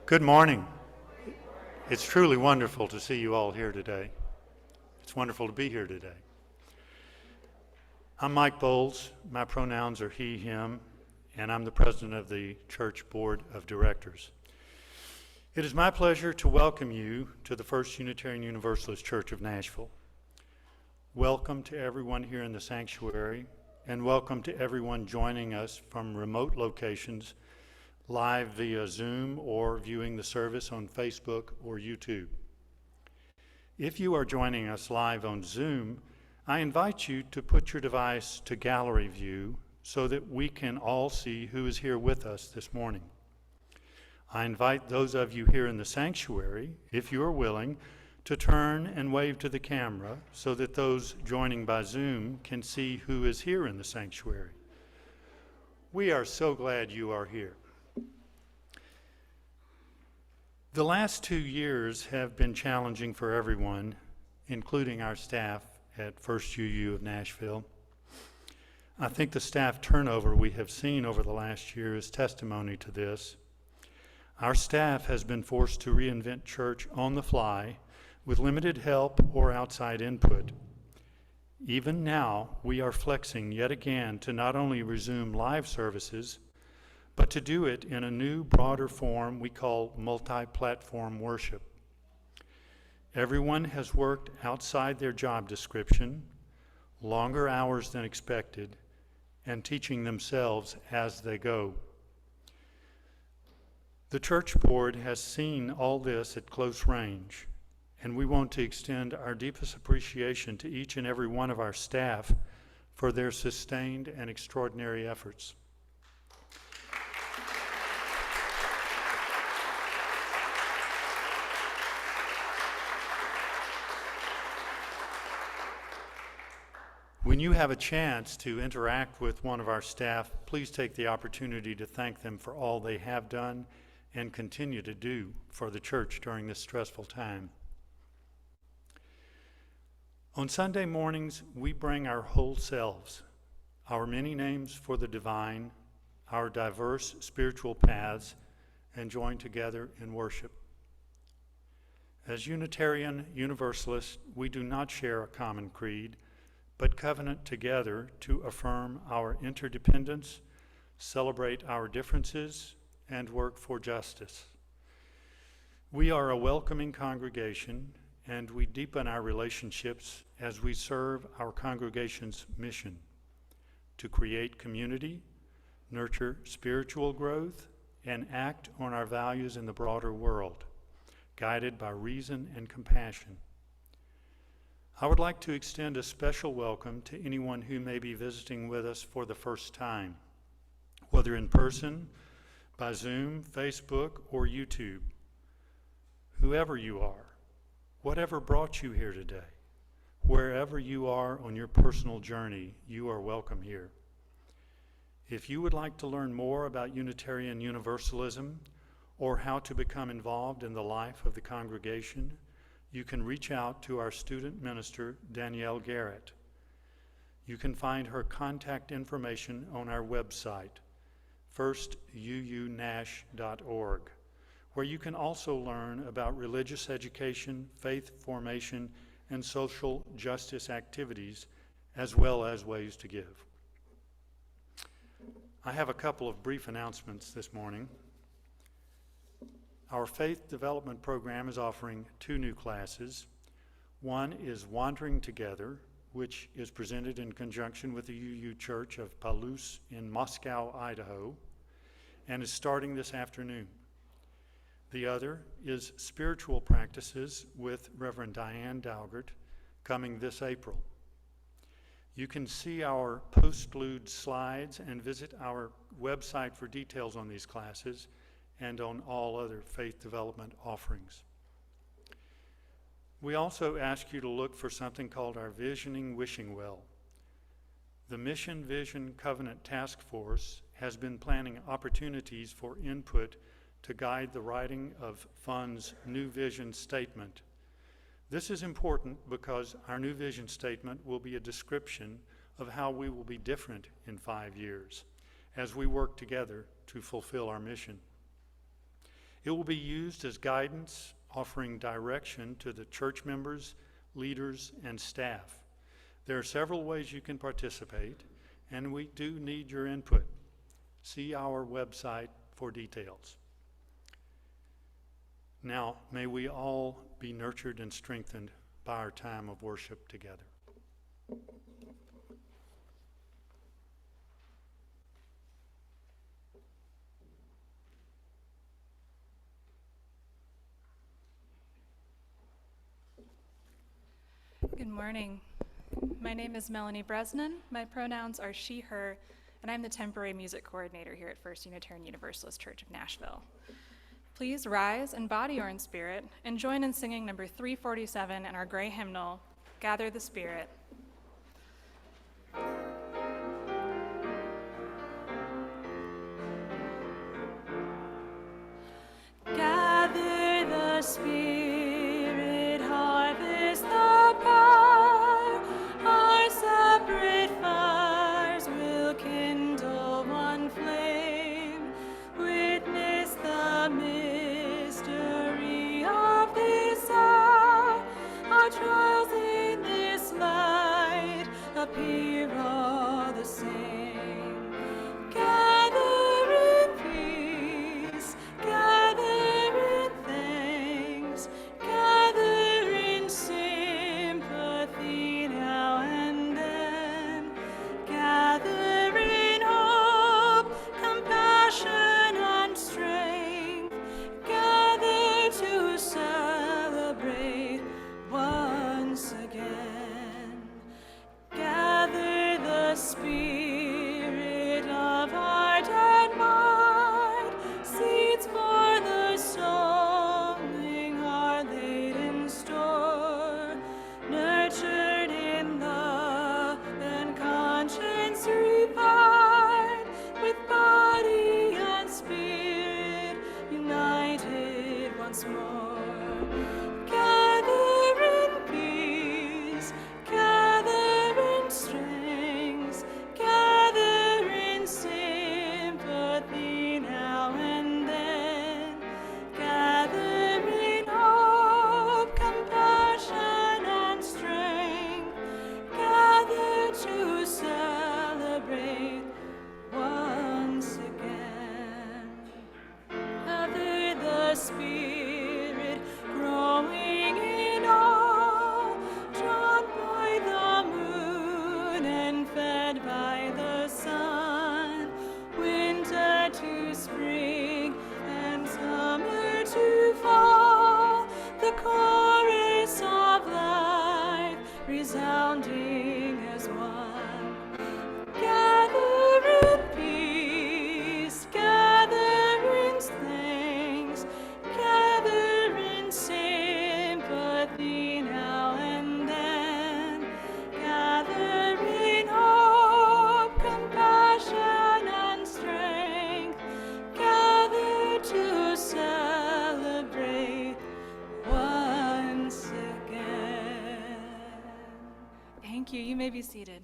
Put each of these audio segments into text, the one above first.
Good morning. It's truly wonderful to see you all here today. It's wonderful to be here today. I'm Mike Bowles. My pronouns are he, him, and I'm the president of the Church Board of Directors. It is my pleasure to welcome you to the First Unitarian Universalist Church of Nashville. Welcome to everyone here in the sanctuary, and welcome to everyone joining us from remote locations, live via Zoom or viewing the service on Facebook or YouTube. If you are joining us live on Zoom, I invite you to put your device to gallery view so that we can all see who is here with us this morning. I invite those of you here in the sanctuary, if you are willing, to turn and wave to the camera so that those joining by Zoom can see who is here in the sanctuary. We are so glad you are here. The last 2 years have been challenging for everyone, including our staff at First UU of Nashville. I think the staff turnover we have seen over the last year is testimony to this. Our staff has been forced to reinvent church on the fly with limited help or outside input. Even now, we are flexing yet again to not only resume live services, but to do it in a new, broader form we call multi-platform worship. Everyone has worked outside their job description, longer hours than expected, and teaching themselves as they go. The church board has seen all this at close range, and we want to extend our deepest appreciation to each and every one of our staff for their sustained and extraordinary efforts. When you have a chance to interact with one of our staff, please take the opportunity to thank them for all they have done and continue to do for the church during this stressful time. On Sunday mornings, we bring our whole selves, our many names for the divine, our diverse spiritual paths, and join together in worship. As Unitarian Universalists, we do not share a common creed, but covenant together to affirm our interdependence, celebrate our differences, and work for justice. We are a welcoming congregation, and we deepen our relationships as we serve our congregation's mission to create community, nurture spiritual growth, and act on our values in the broader world, guided by reason and compassion. I would like to extend a special welcome to anyone who may be visiting with us for the first time, whether in person, by Zoom, Facebook, or YouTube. Whoever you are, whatever brought you here today, wherever you are on your personal journey, you are welcome here. If you would like to learn more about Unitarian Universalism or how to become involved in the life of the congregation, you can reach out to our student minister, Diane Dowgiert. You can find her contact information on our website, firstuunash.org, where you can also learn about religious education, faith formation, and social justice activities, as well as ways to give. I have a couple of brief announcements this morning. Our faith development program is offering 2 new classes. One is Wandering Together, which is presented in conjunction with the UU Church of Palouse in Moscow, Idaho, and is starting this afternoon. The other is Spiritual Practices with Reverend Diane Dowgiert, coming this April. You can see our postlude slides and visit our website for details on these classes and on all other faith development offerings. We also ask you to look for something called our Visioning Wishing Well. The Mission Vision Covenant Task Force has been planning opportunities for input to guide the writing of Fund's New Vision Statement. This is important because our New Vision Statement will be a description of how we will be different in 5 years as we work together to fulfill our mission. It will be used as guidance, offering direction to the church members, leaders, and staff. There are several ways you can participate, and we do need your input. See our website for details. Now, may we all be nurtured and strengthened by our time of worship together. Good morning. My name is Melanie Bresnan. My pronouns are she, her, and I'm the temporary music coordinator here at First Unitarian Universalist Church of Nashville. Please rise in body or in spirit and join in singing number 347 in our gray hymnal, Gather the Spirit. Gather the Spirit, harvest the power, our separate fires will kindle one flame, witness the mystery of this hour, our trials in this light appear all the same. Gather in peace, gather in thanks, gather in sympathy now and then, gather in hope, compassion and strength, gather to celebrate once again. Gather the Spirit. Thank you. You may be seated.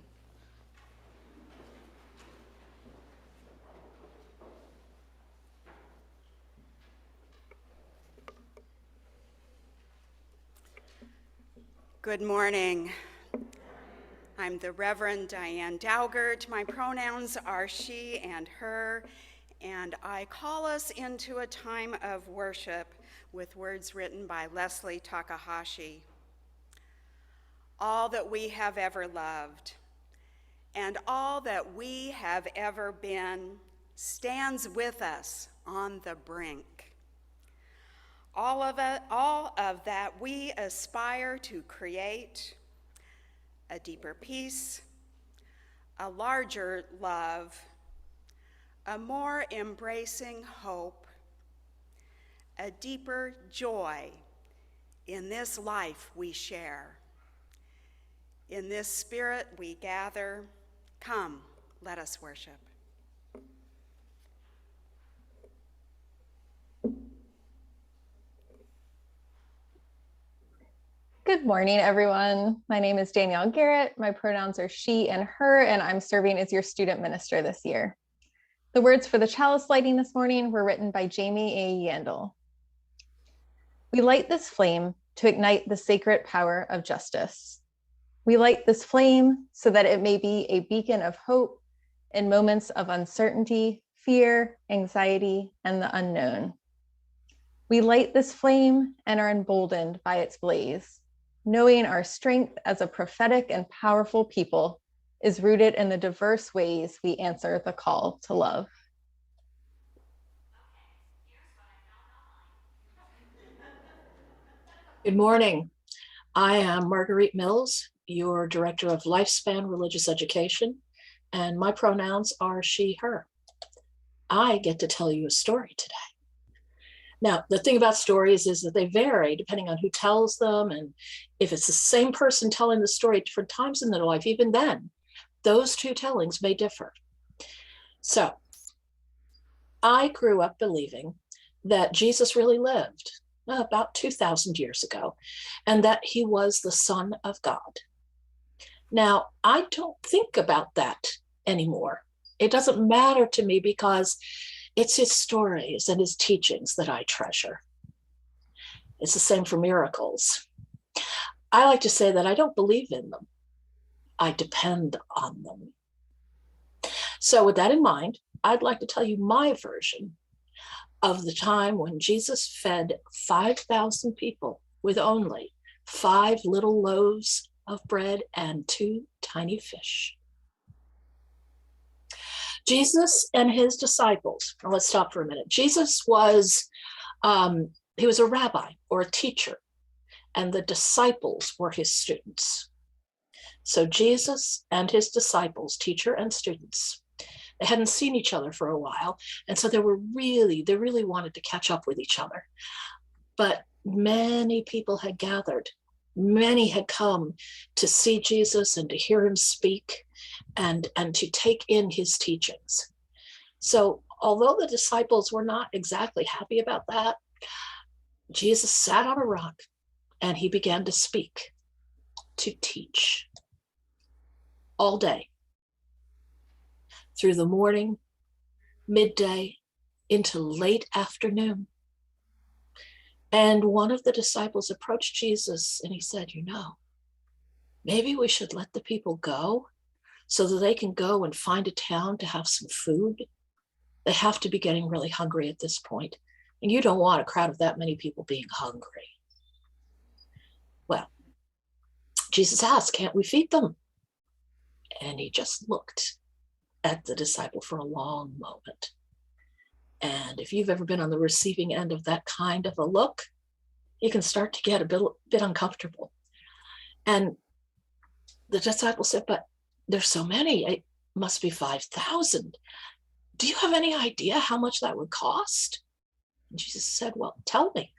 Good morning. I'm the Reverend Diane Dowgiert. My pronouns are she and her, and I call us into a time of worship with words written by Leslie Takahashi. All that we have ever loved and all that we have ever been stands with us on the brink. All of that we aspire to create, a deeper peace, a larger love, a more embracing hope, a deeper joy in this life we share. In this spirit we gather. Come, let us worship. Good morning, everyone. My name is Danielle Garrett. My pronouns are she and her, and I'm serving as your student minister this year. The words for the chalice lighting this morning were written by Jamie A. Yandel. We light this flame to ignite the sacred power of justice. We light this flame so that it may be a beacon of hope in moments of uncertainty, fear, anxiety, and the unknown. We light this flame and are emboldened by its blaze, knowing our strength as a prophetic and powerful people is rooted in the diverse ways we answer the call to love. Good morning. I am Marguerite Mills, your Director of Lifespan Religious Education, and my pronouns are she, her. I get to tell you a story today. Now, the thing about stories is that they vary depending on who tells them, and if it's the same person telling the story at different times in their life, even then, those two tellings may differ. So, I grew up believing that Jesus really lived about 2,000 years ago, and that he was the Son of God. Now, I don't think about that anymore. It doesn't matter to me because it's his stories and his teachings that I treasure. It's the same for miracles. I like to say that I don't believe in them. I depend on them. So with that in mind, I'd like to tell you my version of the time when Jesus fed 5,000 people with only 5 little loaves of bread and 2 tiny fish. Jesus and his disciples, now let's stop for a minute. Jesus was, he was a rabbi or a teacher, and the disciples were his students. So Jesus and his disciples, teacher and students, they hadn't seen each other for a while, and so they really wanted to catch up with each other. But many people had gathered. Many had come to see Jesus and to hear him speak and to take in his teachings. So although the disciples were not exactly happy about that, Jesus sat on a rock and he began to speak, to teach all day, through the morning, midday, into late afternoon. And one of the disciples approached Jesus and he said, maybe we should let the people go so that they can go and find a town to have some food. They have to be getting really hungry at this point, and you don't want a crowd of that many people being hungry. Well, Jesus asked, can't we feed them? And he just looked at the disciple for a long moment. And if you've ever been on the receiving end of that kind of a look, you can start to get a bit uncomfortable. And the disciple said, but there's so many, it must be 5,000. Do you have any idea how much that would cost? And Jesus said, well, tell me.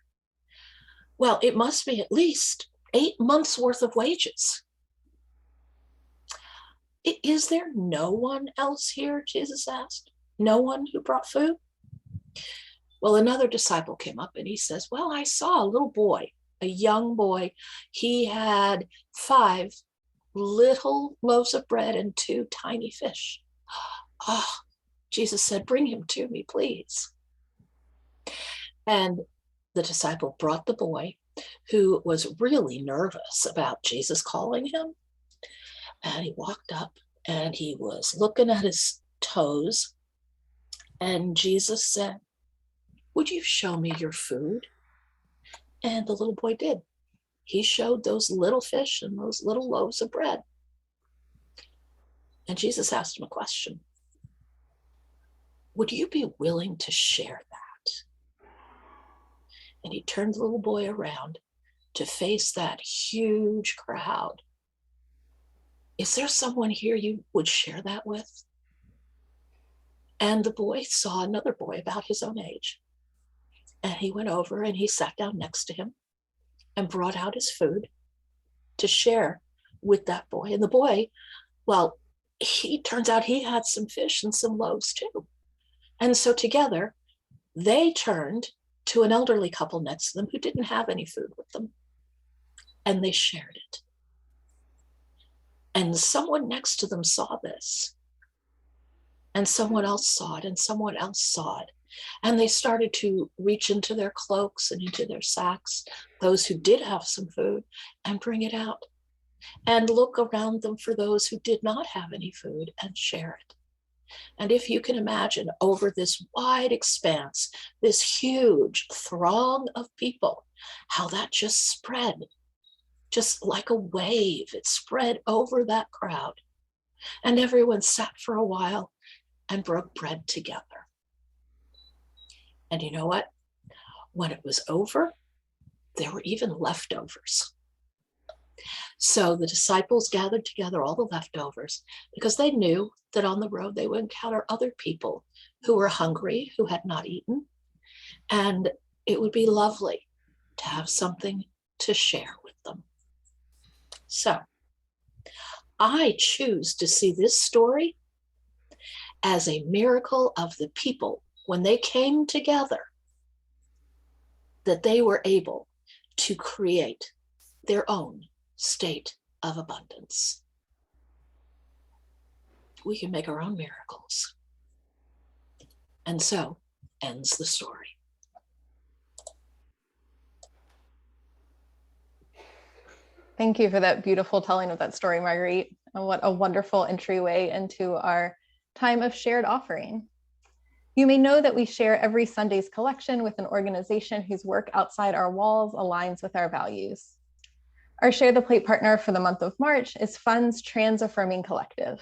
Well, it must be at least 8 months worth of wages. Is there no one else here? Jesus asked. No one who brought food? Well, another disciple came up and he says, well, I saw a little boy, a young boy. He had 5 little loaves of bread and 2 tiny fish. Oh, Jesus said, bring him to me, please. And the disciple brought the boy, who was really nervous about Jesus calling him. And he walked up and he was looking at his toes. And Jesus said, would you show me your food? And the little boy did. He showed those little fish and those little loaves of bread. And Jesus asked him a question. Would you be willing to share that? And he turned the little boy around to face that huge crowd. Is there someone here you would share that with? And the boy saw another boy about his own age. And he went over and he sat down next to him and brought out his food to share with that boy. And the boy, well, he turns out he had some fish and some loaves too. And so together, they turned to an elderly couple next to them who didn't have any food with them. And they shared it. And someone next to them saw this. And someone else saw it, and someone else saw it. And they started to reach into their cloaks and into their sacks, those who did have some food, and bring it out. And look around them for those who did not have any food and share it. And if you can imagine, over this wide expanse, this huge throng of people, how that just spread, just like a wave, it spread over that crowd. And everyone sat for a while and broke bread together. And you know what? When it was over, there were even leftovers. So the disciples gathered together all the leftovers because they knew that on the road they would encounter other people who were hungry, who had not eaten, and it would be lovely to have something to share with them. So I choose to see this story as a miracle of the people when they came together, that they were able to create their own state of abundance. We can make our own miracles. And so ends the story. Thank you for that beautiful telling of that story, Marguerite. And what a wonderful entryway into our time of shared offering. You may know that we share every Sunday's collection with an organization whose work outside our walls aligns with our values. Our Share the Plate partner for the month of March is Fund's TransAffirming Collective.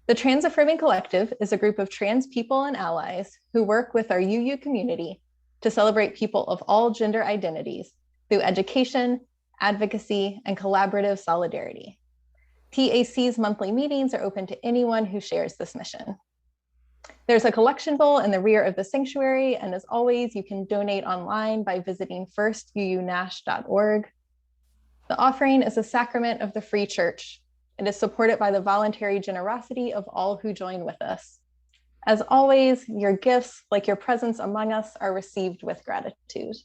The TransAffirming Collective is a group of trans people and allies who work with our UU community to celebrate people of all gender identities through education, advocacy, and collaborative solidarity. TAC's monthly meetings are open to anyone who shares this mission. There's a collection bowl in the rear of the sanctuary, and as always, you can donate online by visiting firstuunash.org. The offering is a sacrament of the Free Church. It is supported by the voluntary generosity of all who join with us. As always, your gifts, like your presence among us, are received with gratitude.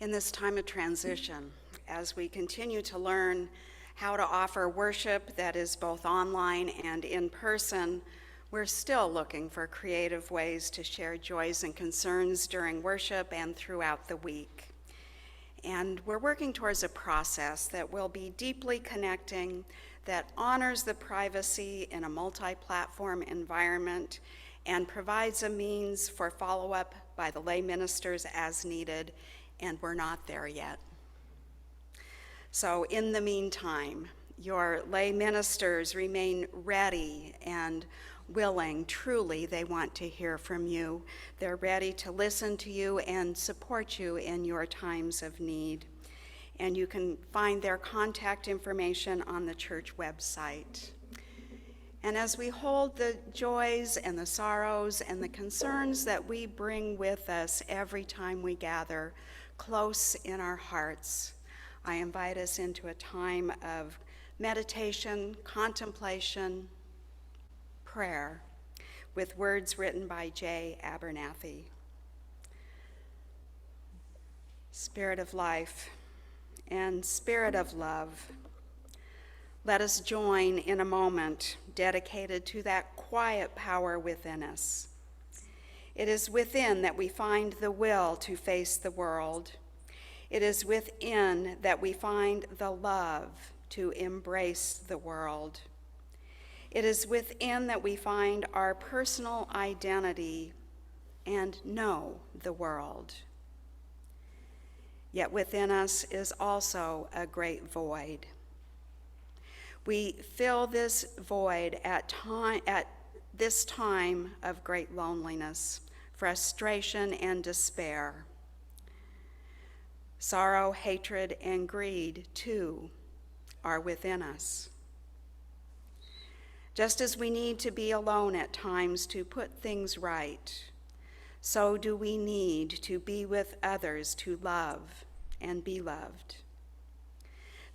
In this time of transition, as we continue to learn how to offer worship that is both online and in person, we're still looking for creative ways to share joys and concerns during worship and throughout the week. And we're working towards a process that will be deeply connecting, that honors the privacy in a multi-platform environment and provides a means for follow-up by the lay ministers as needed, and we're not there yet. So in the meantime, your lay ministers remain ready and willing. Truly, they want to hear from you. They're ready to listen to you and support you in your times of need. And you can find their contact information on the church website. And as we hold the joys and the sorrows and the concerns that we bring with us every time we gather close in our hearts, I invite us into a time of meditation, contemplation, prayer, with words written by J. Abernathy. Spirit of life and Spirit of love, let us join in a moment dedicated to that quiet power within us. It is within that we find the will to face the world. It is within that we find the love to embrace the world. It is within that we find our personal identity and know the world. Yet within us is also a great void. We fill this void at this time of great loneliness, frustration, and despair. Sorrow, hatred, and greed, too, are within us. Just as we need to be alone at times to put things right, so do we need to be with others to love and be loved.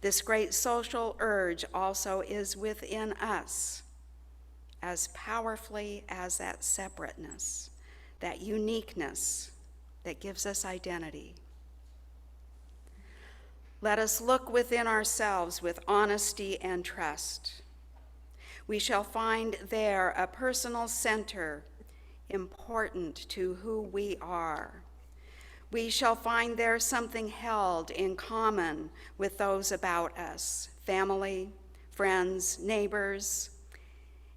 This great social urge also is within us, as powerfully as that separateness, that uniqueness that gives us identity. Let us look within ourselves with honesty and trust. We shall find there a personal center important to who we are. We shall find there something held in common with those about us, family, friends, neighbors,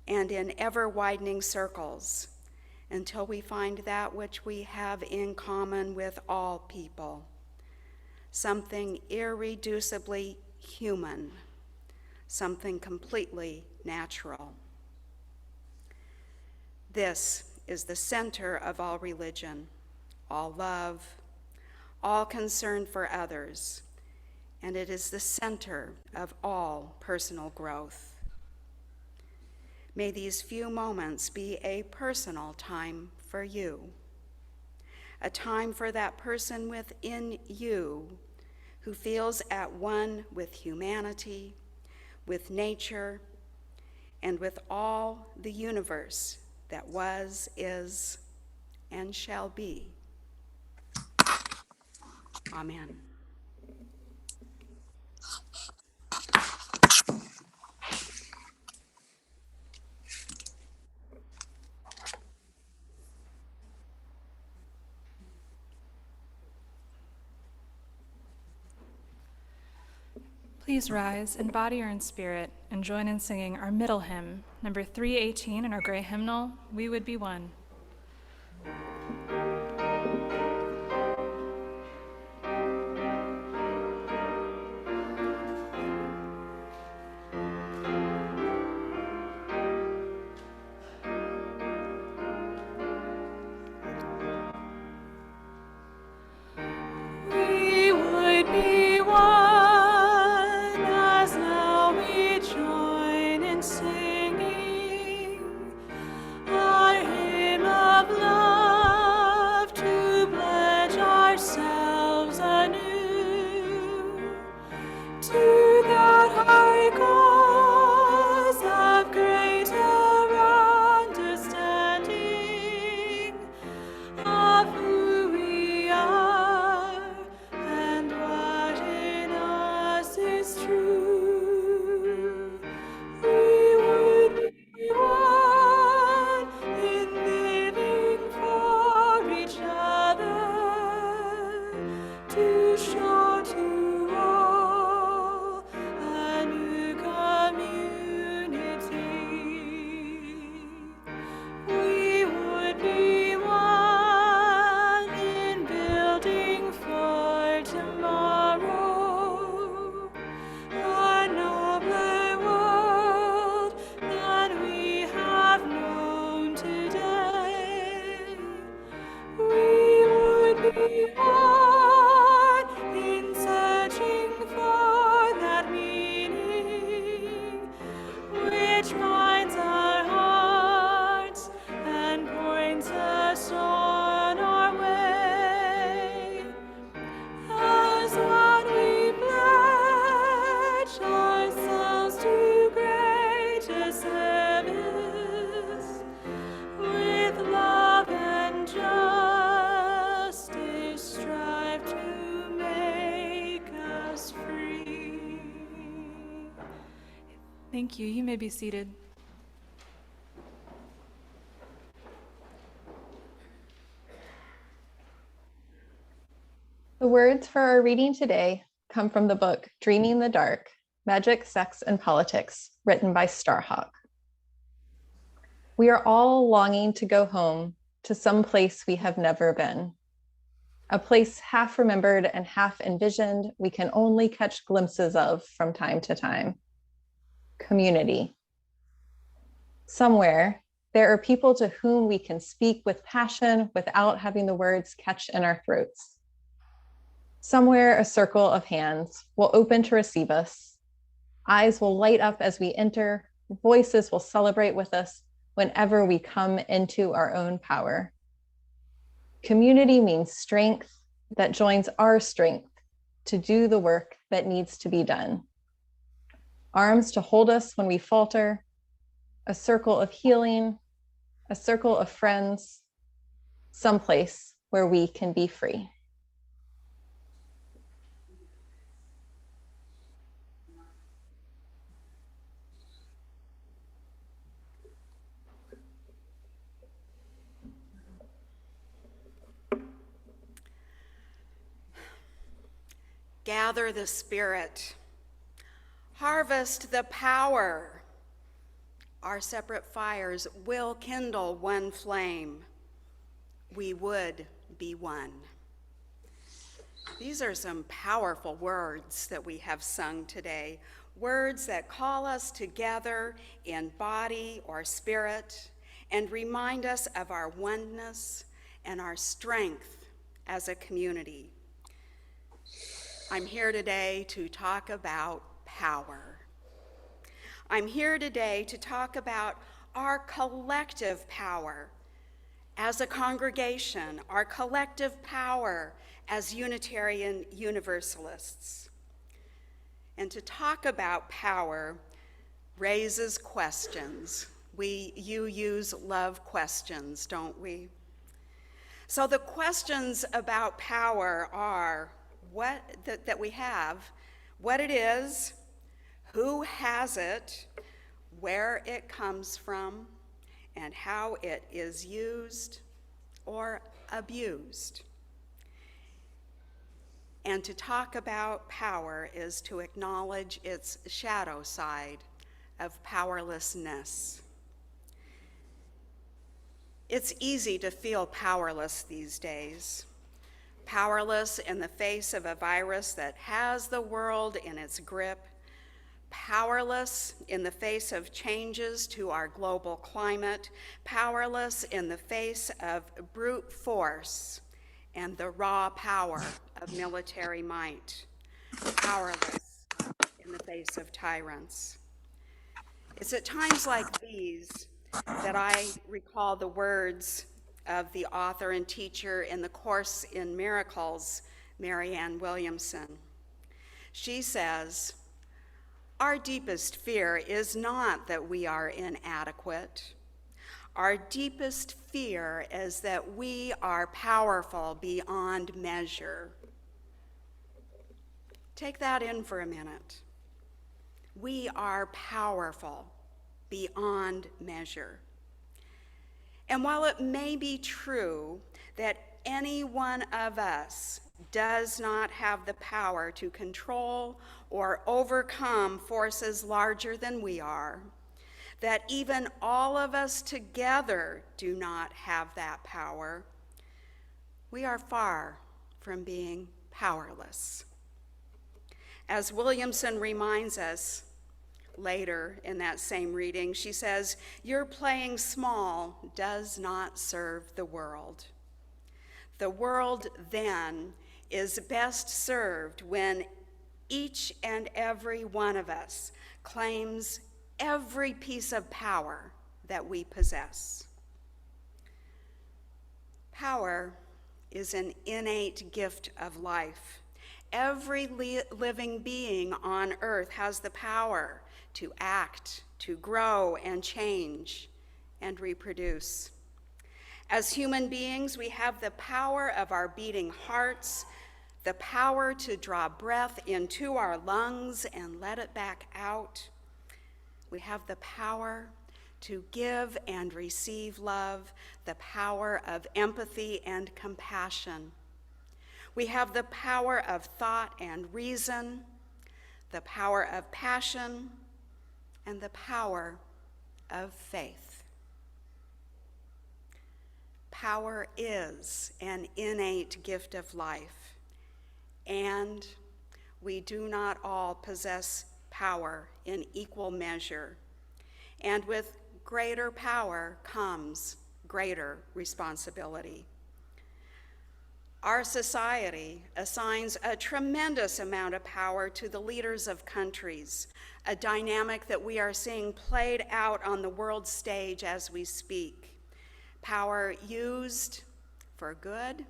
and in ever-widening circles, until we find that which we have in common with all people, something irreducibly human, something completely natural. This is the center of all religion, all love, all concern for others, and it is the center of all personal growth. May these few moments be a personal time for you, a time for that person within you who feels at one with humanity, with nature, and with all the universe that was, is, and shall be. Amen. Please rise in body or in spirit and join in singing our middle hymn, number 318 in our gray hymnal, We Would Be One. We would be one as now we join in singing our hymn. Thank you. You may be seated. The words for our reading today come from the book Dreaming the Dark, Magic, Sex, and Politics, written by Starhawk. We are all longing to go home to some place we have never been. A place half remembered and half envisioned we can only catch glimpses of from time to time. Community. Somewhere, there are people to whom we can speak with passion without having the words catch in our throats. Somewhere, a circle of hands will open to receive us. Eyes will light up as we enter. Voices will celebrate with us whenever we come into our own power. Community means strength that joins our strength to do the work that needs to be done. Arms to hold us when we falter, a circle of healing, a circle of friends, someplace where we can be free. Gather the Spirit. Harvest the power. Our separate fires will kindle one flame. We would be one. These are some powerful words that we have sung today, words that call us together in body or spirit and remind us of our oneness and our strength as a community. I'm here today to talk about power. I'm here today to talk about our collective power as a congregation, our collective power as Unitarian Universalists. And to talk about power raises questions. You use love questions, don't we? So the questions about power are that we have, what it is, who has it, where it comes from, and how it is used or abused. And to talk about power is to acknowledge its shadow side of powerlessness. It's easy to feel powerless these days. Powerless in the face of a virus that has the world in its grip, powerless in the face of changes to our global climate, powerless in the face of brute force and the raw power of military might, powerless in the face of tyrants. It's at times like these that I recall the words of the author and teacher in the Course in Miracles, Marianne Williamson. She says, "Our deepest fear is not that we are inadequate. Our deepest fear is that we are powerful beyond measure." Take that in for a minute. We are powerful beyond measure. And while it may be true that any one of us does not have the power to control or overcome forces larger than we are, that even all of us together do not have that power, we are far from being powerless. As Williamson reminds us, later in that same reading, she says, "Your playing small does not serve the world. The world then is best served when each and every one of us claims every piece of power that we possess." Power is an innate gift of life. Every living being on earth has the power to act, to grow and change and reproduce. As human beings, we have the power of our beating hearts, the power to draw breath into our lungs and let it back out. We have the power to give and receive love, the power of empathy and compassion. We have the power of thought and reason, the power of passion, and the power of faith. Power is an innate gift of life, and we do not all possess power in equal measure. And with greater power comes greater responsibility. Our society assigns a tremendous amount of power to the leaders of countries, a dynamic that we are seeing played out on the world stage as we speak. Power used for good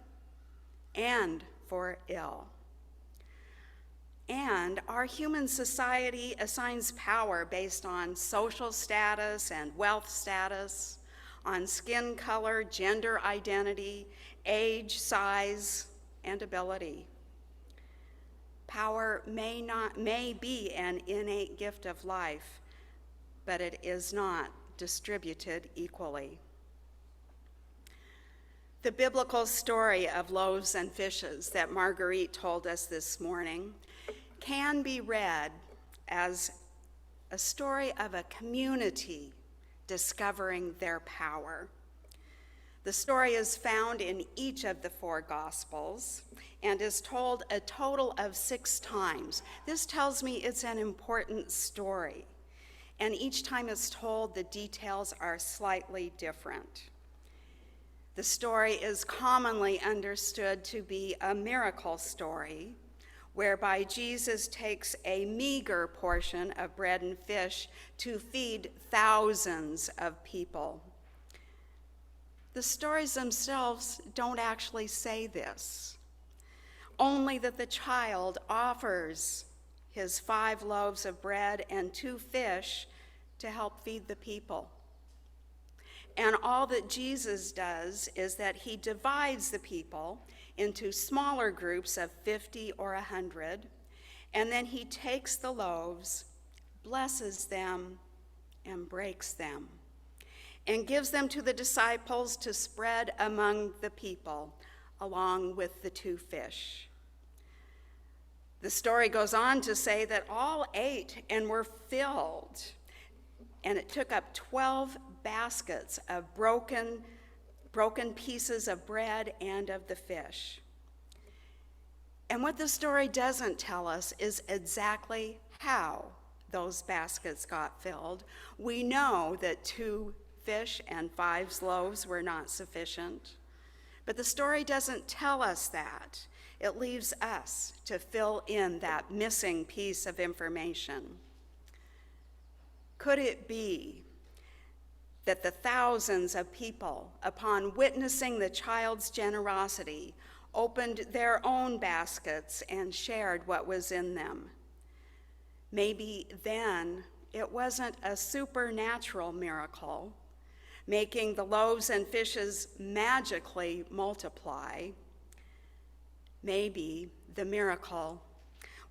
and for ill. And our human society assigns power based on social status and wealth status, on skin color, gender identity, age, size, and ability. Power may be an innate gift of life, but it is not distributed equally. The biblical story of loaves and fishes that Marguerite told us this morning can be read as a story of a community discovering their power. The story is found in each of the 4 Gospels and is told a total of 6 times. This tells me it's an important story, and each time it's told, the details are slightly different. The story is commonly understood to be a miracle story, whereby Jesus takes a meager portion of bread and fish to feed thousands of people. The stories themselves don't actually say this, only that the child offers his 5 loaves of bread and 2 fish to help feed the people. And all that Jesus does is that he divides the people into smaller groups of 50 or 100, and then he takes the loaves, blesses them, and breaks them, and gives them to the disciples to spread among the people, along with the 2 fish. The story goes on to say that all ate and were filled, and it took up 12 baskets of broken pieces of bread and of the fish. And what the story doesn't tell us is exactly how those baskets got filled. We know that 2 fish and 5 loaves were not sufficient, but the story doesn't tell us that. It leaves us to fill in that missing piece of information. Could it be that the thousands of people, upon witnessing the child's generosity, opened their own baskets and shared what was in them? Maybe then it wasn't a supernatural miracle, making the loaves and fishes magically multiply. Maybe the miracle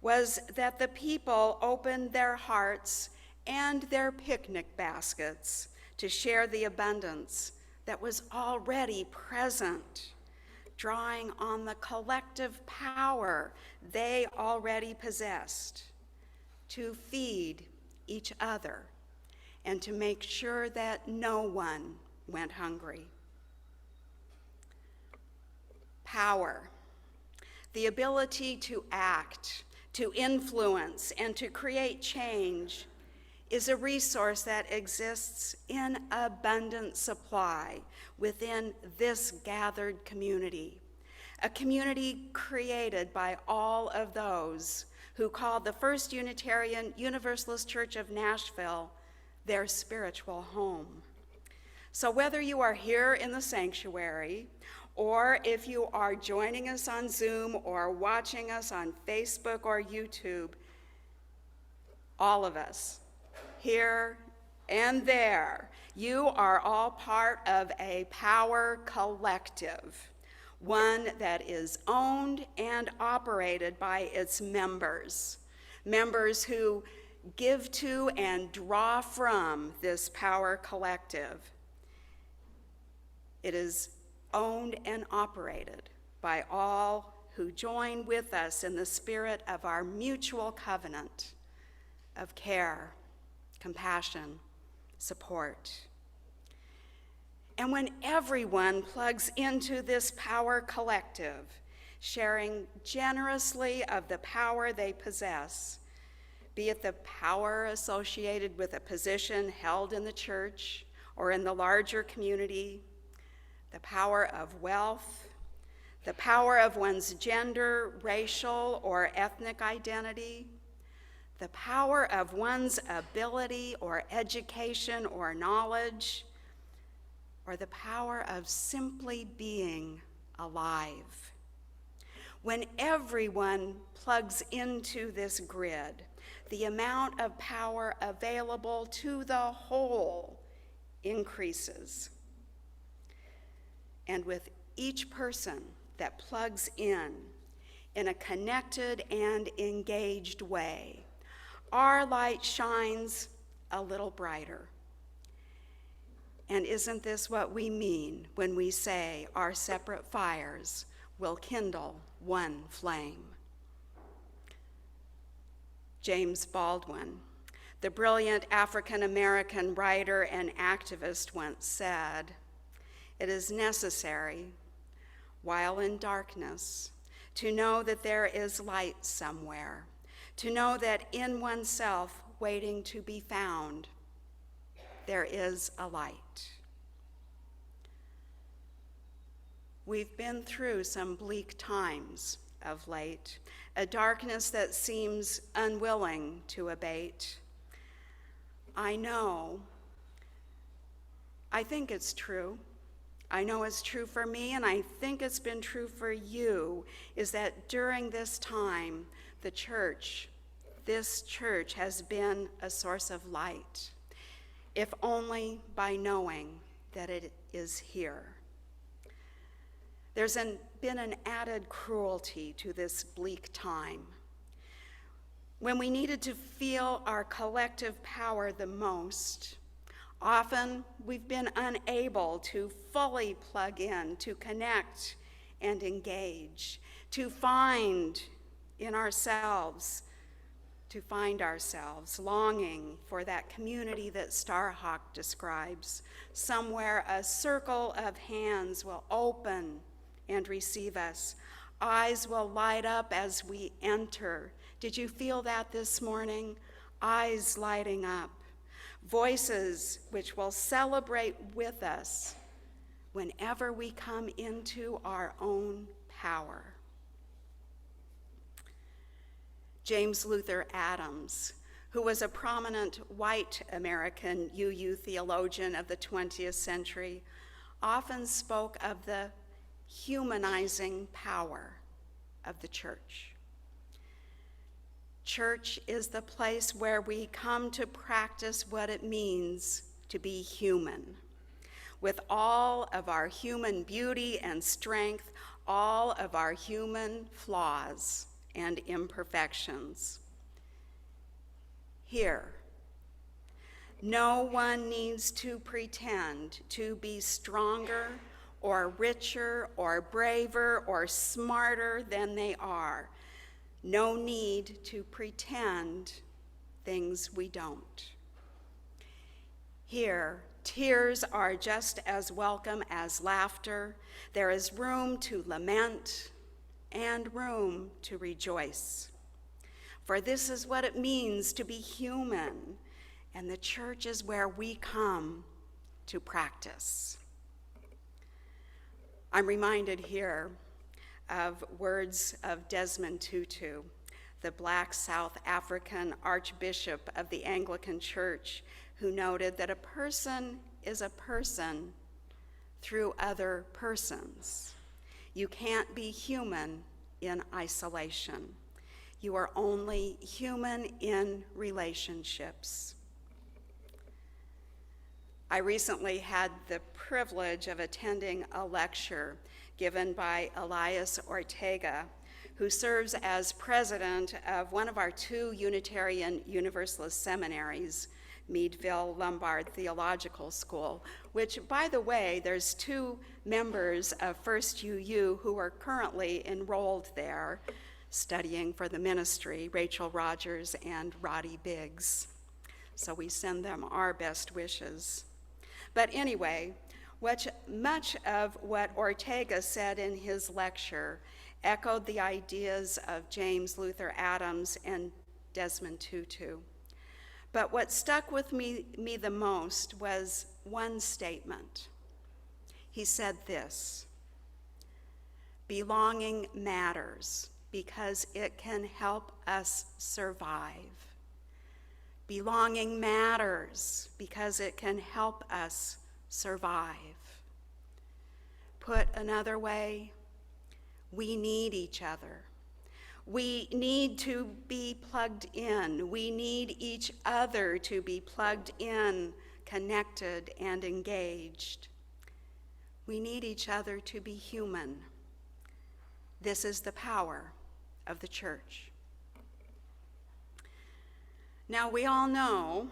was that the people opened their hearts and their picnic baskets to share the abundance that was already present, drawing on the collective power they already possessed to feed each other and to make sure that no one went hungry. Power, the ability to act, to influence, and to create change is a resource that exists in abundant supply within this gathered community, a community created by all of those who called the First Unitarian Universalist Church of Nashville their spiritual home. So whether you are here in the sanctuary, or if you are joining us on Zoom or watching us on Facebook or YouTube, all of us, here and there, you are all part of a power collective, one that is owned and operated by its members who give to, and draw from this power collective. It is owned and operated by all who join with us in the spirit of our mutual covenant of care, compassion, support. And when everyone plugs into this power collective, sharing generously of the power they possess, be it the power associated with a position held in the church or in the larger community, the power of wealth, the power of one's gender, racial, or ethnic identity, the power of one's ability or education or knowledge, or the power of simply being alive. When everyone plugs into this grid, the amount of power available to the whole increases. And with each person that plugs in a connected and engaged way, our light shines a little brighter. And isn't this what we mean when we say our separate fires will kindle one flame? James Baldwin, the brilliant African-American writer and activist, once said, "It is necessary, while in darkness, to know that there is light somewhere, to know that in oneself, waiting to be found, there is a light." We've been through some bleak times of late, a darkness that seems unwilling to abate. I think it's true. I know it's true for me, and I think it's been true for you, is that during this time, this church has been a source of light, if only by knowing that it is here. There's been an added cruelty to this bleak time. When we needed to feel our collective power the most, often we've been unable to fully plug in, to connect and engage, to find ourselves longing for that community that Starhawk describes. Somewhere a circle of hands will open and receive us. Eyes will light up as we enter. Did you feel that this morning? Eyes lighting up. Voices which will celebrate with us whenever we come into our own power. James Luther Adams, who was a prominent white American UU theologian of the 20th century, often spoke of the humanizing power of the church. Church is the place where we come to practice what it means to be human, with all of our human beauty and strength, all of our human flaws and imperfections. Here, no one needs to pretend to be stronger or richer or braver or smarter than they are. No need to pretend things we don't. Here, tears are just as welcome as laughter. There is room to lament and room to rejoice. For this is what it means to be human, and the church is where we come to practice. I'm reminded here of words of Desmond Tutu, the Black South African Archbishop of the Anglican Church, who noted that a person is a person through other persons. You can't be human in isolation. You are only human in relationships. I recently had the privilege of attending a lecture given by Elias Ortega, who serves as president of one of our two Unitarian Universalist seminaries, Meadville Lombard Theological School, which, by the way, there's two members of First UU who are currently enrolled there studying for the ministry, Rachel Rogers and Roddy Biggs. So we send them our best wishes. But anyway, much of what Ortega said in his lecture echoed the ideas of James Luther Adams and Desmond Tutu. But what stuck with me the most was one statement. He said this: belonging matters because it can help us survive. Belonging matters because it can help us survive. Put another way, we need each other. We need to be plugged in. We need each other to be plugged in, connected, and engaged. We need each other to be human. This is the power of the church. Now, we all know,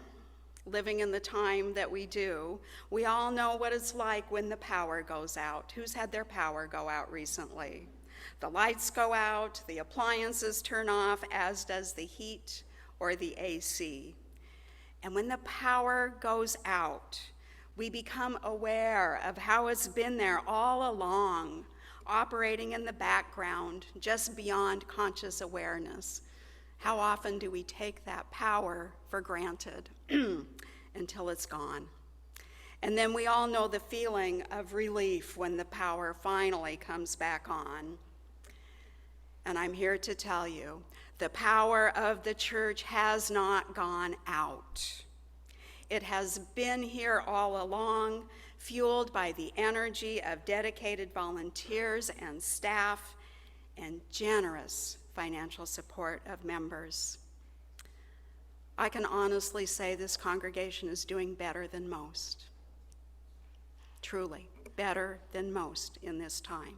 living in the time that we do, we all know what it's like when the power goes out. Who's had their power go out recently? The lights go out, the appliances turn off, as does the heat or the AC. And when the power goes out, we become aware of how it's been there all along, operating in the background, just beyond conscious awareness. How often do we take that power for granted until it's gone? And then we all know the feeling of relief when the power finally comes back on. And I'm here to tell you, the power of the church has not gone out. It has been here all along, fueled by the energy of dedicated volunteers and staff and generous financial support of members. I can honestly say this congregation is doing better than most. Truly, better than most in this time.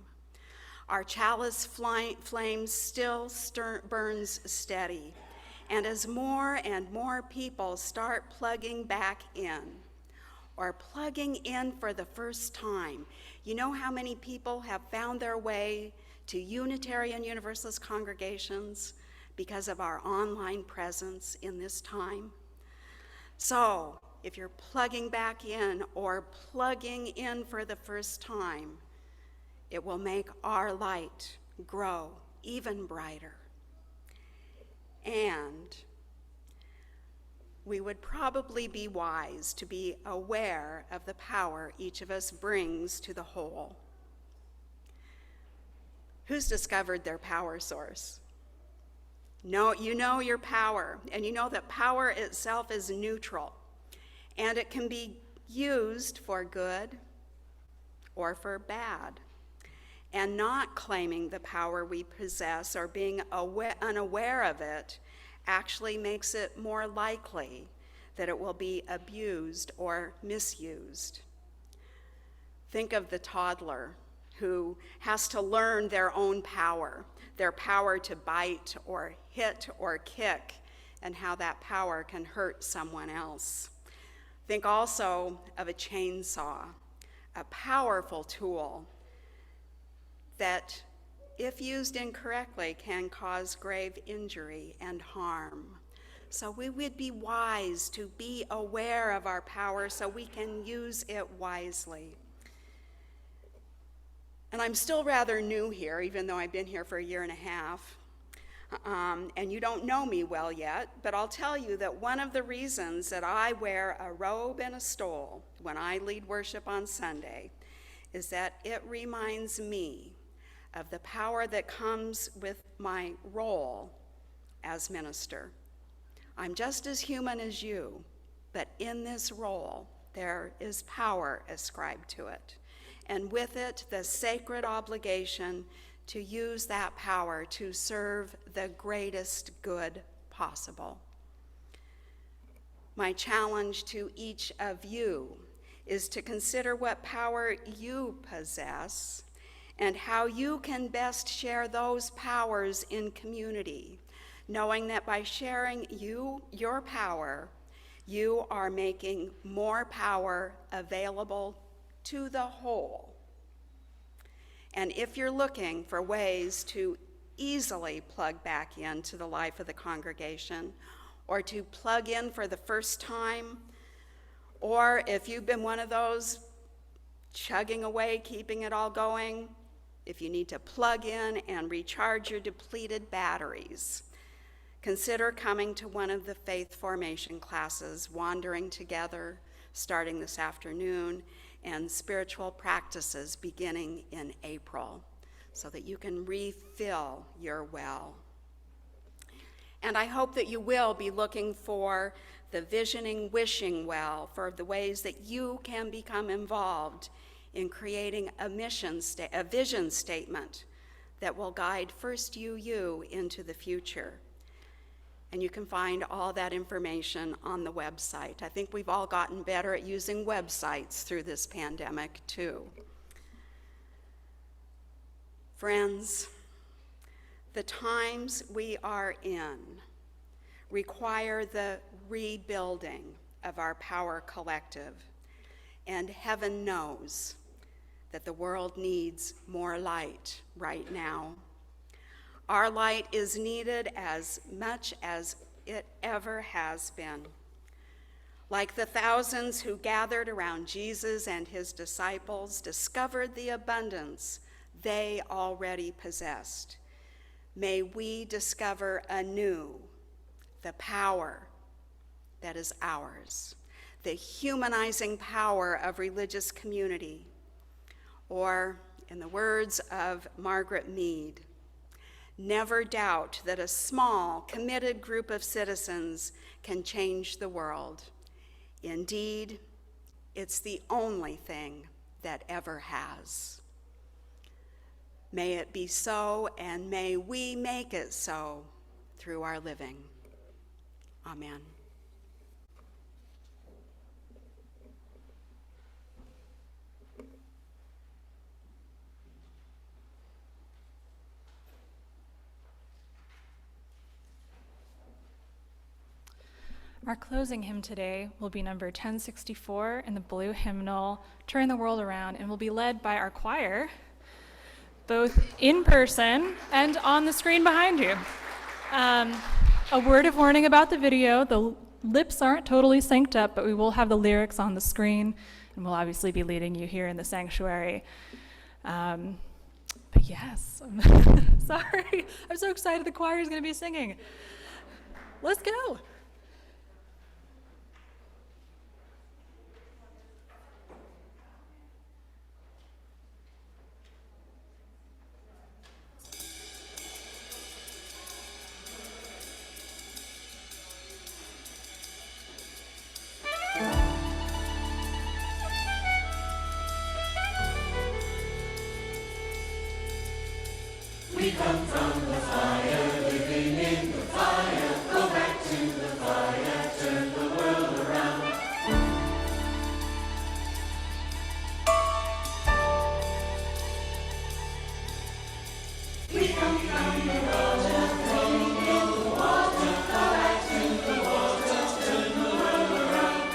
Our chalice flame still burns steady, and as more and more people start plugging back in, or plugging in for the first time, you know how many people have found their way to Unitarian Universalist congregations because of our online presence in this time? So, if you're plugging back in or plugging in for the first time, it will make our light grow even brighter. And we would probably be wise to be aware of the power each of us brings to the whole. Who's discovered their power source? No, you know your power, and you know that power itself is neutral, and it can be used for good or for bad. And not claiming the power we possess or being unaware of it actually makes it more likely that it will be abused or misused. Think of the toddler who has to learn their own power, their power to bite or hit or kick, and how that power can hurt someone else. Think also of a chainsaw, a powerful tool that, if used incorrectly, can cause grave injury and harm. So we would be wise to be aware of our power so we can use it wisely. And I'm still rather new here, even though I've been here for a year and a half. And you don't know me well yet, but I'll tell you that one of the reasons that I wear a robe and a stole when I lead worship on Sunday is that it reminds me of the power that comes with my role as minister. I'm just as human as you, but in this role, there is power ascribed to it. And with it, the sacred obligation to use that power to serve the greatest good possible. My challenge to each of you is to consider what power you possess and how you can best share those powers in community, knowing that by sharing your power, you are making more power available to the whole. And if you're looking for ways to easily plug back into the life of the congregation, or to plug in for the first time, or if you've been one of those chugging away, keeping it all going, if you need to plug in and recharge your depleted batteries, consider coming to one of the faith formation classes, Wandering Together, starting this afternoon, and spiritual practices beginning in April, so that you can refill your well. And I hope that you will be looking for the visioning, wishing well, for the ways that you can become involved in creating a vision statement that will guide first you into the future. And you can find all that information on the website. I think we've all gotten better at using websites through this pandemic too. Friends, the times we are in require the rebuilding of our power collective, and heaven knows that the world needs more light right now. Our light is needed as much as it ever has been. Like the thousands who gathered around Jesus and his disciples, discovered the abundance they already possessed, may we discover anew the power that is ours, the humanizing power of religious community, or, in the words of Margaret Mead, never doubt that a small, committed group of citizens can change the world. Indeed, it's the only thing that ever has. May it be so, and may we make it so through our living. Amen. Our closing hymn today will be number 1064 in the blue hymnal, Turn the World Around, and will be led by our choir, both in person and on the screen behind you. A word of warning about the video: the lips aren't totally synced up, but we will have the lyrics on the screen, and we'll obviously be leading you here in the sanctuary. But yes, sorry, I'm so excited the choir is going to be singing. Let's go. We come from the fire, living in the fire. Go back to the fire, turn the world around. We come from the water, thrown in the water. Go back to the water, turn the world around.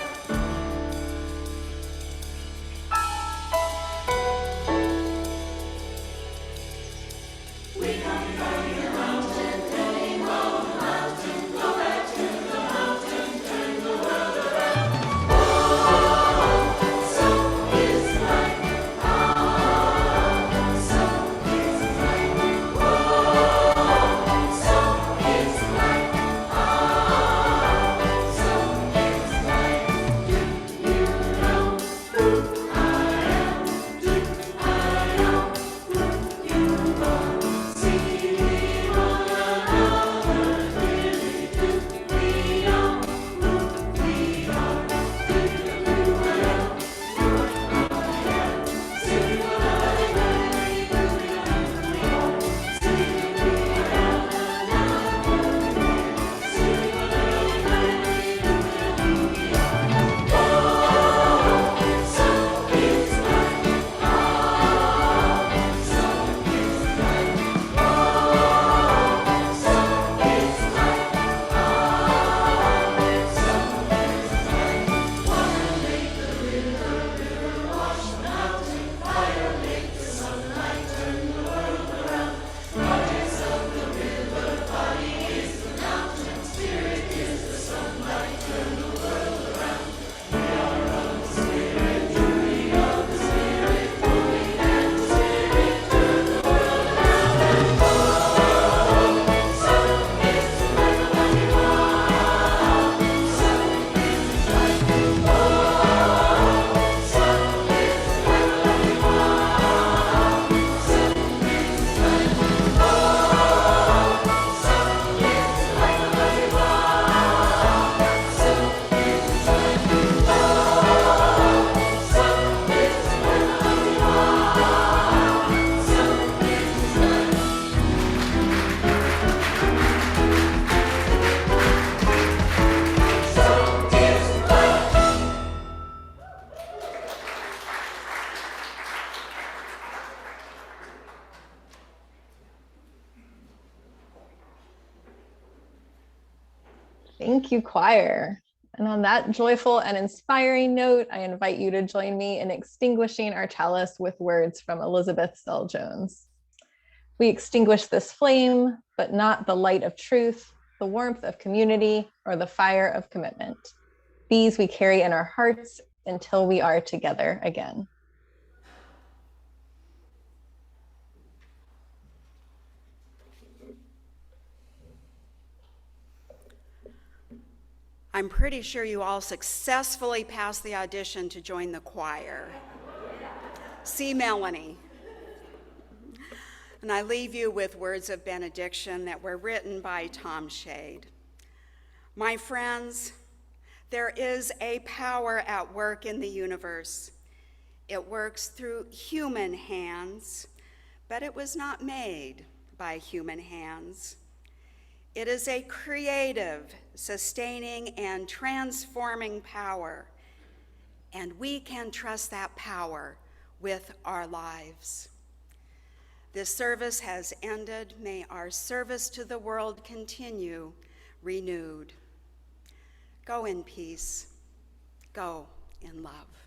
We come from the mountain, living on the mountain. Go back to the mountain, turn the world around. Oh, so is life. Ah, so is life. Oh, so is life. Ah, so is life. Do you know who I am? Do I know who you are? See Thank you, choir. And on that joyful and inspiring note, I invite you to join me in extinguishing our chalice with words from Elizabeth Sell Jones. We extinguish this flame, but not the light of truth, the warmth of community, or the fire of commitment. These we carry in our hearts until we are together again. I'm pretty sure you all successfully passed the audition to join the choir. See Melanie. And I leave you with words of benediction that were written by Tom Shade. My friends, there is a power at work in the universe. It works through human hands, but it was not made by human hands. It is a creative, sustaining, and transforming power, and we can trust that power with our lives. This service has ended. May our service to the world continue renewed. Go in peace. Go in love.